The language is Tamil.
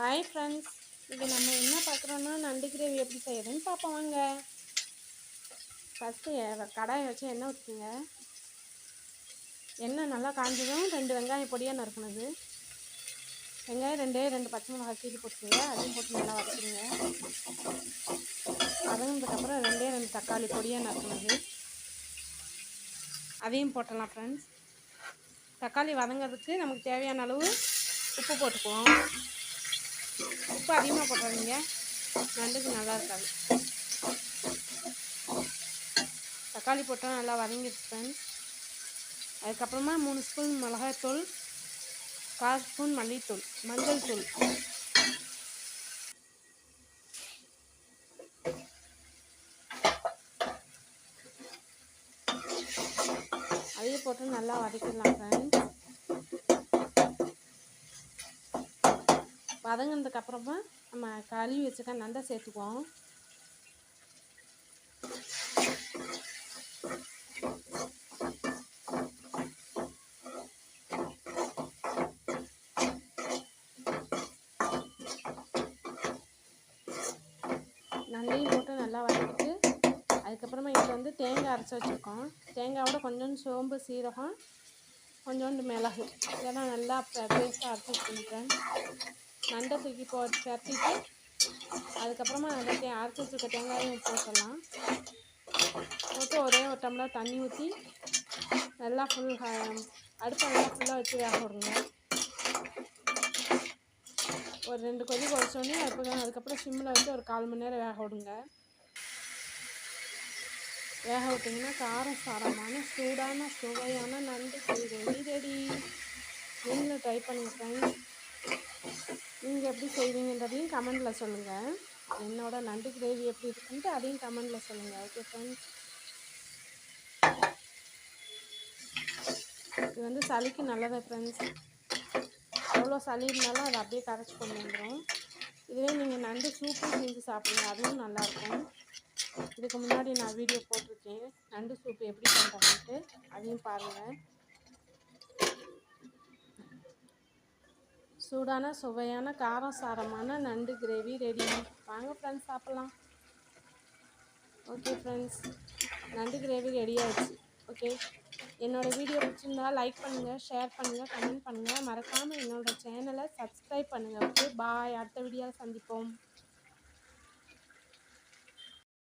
ஹாய் ஃப்ரெண்ட்ஸ், இது நம்ம என்ன பார்க்குறோன்னா நண்டு கிரேவி எப்படி செய்யறதுன்னு பார்ப்போம் வாங்க. ஃபஸ்ட்டு கடாயை வச்சு எண்ணெய் ஊற்றிங்க. எண்ணெய் நல்லா காஞ்சதும் 2 வெங்காயம் பொடியாக நறுக்குனது, வெங்காயம் 2 பச்சை மிளகாய் கீரி போட்டுக்கோங்க. அதையும் போட்டு நல்லா வதக்குங்க. வதங்கினதுக்கப்புறம் 2 தக்காளி பொடியாக நறுக்குனது அதையும் போட்டலாம் ஃப்ரெண்ட்ஸ். தக்காளி வதங்கிறதுக்கு நமக்கு தேவையான அளவு உப்பு போட்டுக்குவோம். உப்பு அதிகமாக போட்டுறாதீங்க, நண்டுக்கு நல்லா இருக்காது. தக்காளி போட்டால் நல்லா வதங்கிடுச்சு ஃப்ரெண்ட்ஸ். அதுக்கப்புறமா 3 ஸ்பூன் மிளகாய்த்தூள், 1/4 ஸ்பூன் மல்லித்தூள், மஞ்சள் தூள், அதையும் போட்டு நல்லா வதக்கிடலாம் ஃப்ரெண்ட்ஸ். வதங்கினதுக்கப்புறமா நம்ம கழுவி வச்சுக்க நண்டை சேர்த்துக்குவோம். நண்டையும் போட்டு நல்லா வதக்கிட்டு அதுக்கப்புறமா இதில் வந்து தேங்காய் அரைச்சி வச்சுருக்கோம். தேங்காயோட கொஞ்சோண்டு சோம்பு, சீரகம், கொஞ்சோண்டு மிளகு, இதெல்லாம் நல்லா பேஸ்ட்டாக அரைச்சி வச்சுருக்கேன். நண்டை தூக்கி பரட்டிட்டு அதுக்கப்புறமா அதை அரைச்சி வச்சுருக்க தேங்காயும் போட்டுடலாம். போட்டு ஒரே ஒரு டம்ளர் தண்ணி ஊற்றி நல்லா அடுப்பை நல்லா ஃபுல்லாக வச்சு வேக விடுங்க. ஒரு 2 கொதி கொதிச்சோடனே அதுக்கப்புறம் சிம்மில் வச்சு ஒரு 1/4 மணி நேரம் வேக விடுங்க. வேக விட்டிங்கன்னா காரம் சாரமான சூடான சுவையான நண்டு ரெடி. நீங்களும் ட்ரை பண்ணுங்கள் ஃப்ரெண்ட்ஸ். நீங்கள் எப்படி செய்வீங்கன்றதையும் கமெண்டில் சொல்லுங்கள். என்னோட நண்டு கிரேவி எப்படி இருக்குன்ட்டு அதையும் கமெண்டில் சொல்லுங்கள். ஓகே ஃப்ரெண்ட்ஸ், இது வந்து சளிக்கு நல்லது ஃப்ரெண்ட்ஸ். எவ்வளோ சளி இருந்தாலும் அதை அப்படியே கரைச்சி கொண்டு வந்துடும். இதுவே நீங்கள் நண்டு சூப்பும் செஞ்சு சாப்பிடுங்க, அதுவும் நல்லாயிருக்கும். இதுக்கு முன்னாடி நான் வீடியோ போட்டிருக்கேன் நண்டு சூப்பு எப்படி பண்ணுறதுன்ட்டு, அதையும் பாருங்கள். சூடான சுவையான காரம் சாரமான நண்டு கிரேவி ரெடி. வாங்க ஃப்ரெண்ட்ஸ், சாப்பிட்லாம். ஓகே ஃப்ரெண்ட்ஸ், நண்டு கிரேவி ரெடி ஆகிடுச்சு. ஓகே, என்னோடய வீடியோ பிடிச்சிருந்தா லைக் பண்ணுங்கள், ஷேர் பண்ணுங்கள், கமெண்ட் பண்ணுங்கள். மறக்காமல் என்னோடய சேனலை சப்ஸ்கிரைப் பண்ணுங்கள். ஓகே பாய், அடுத்த வீடியோவில் சந்திப்போம்.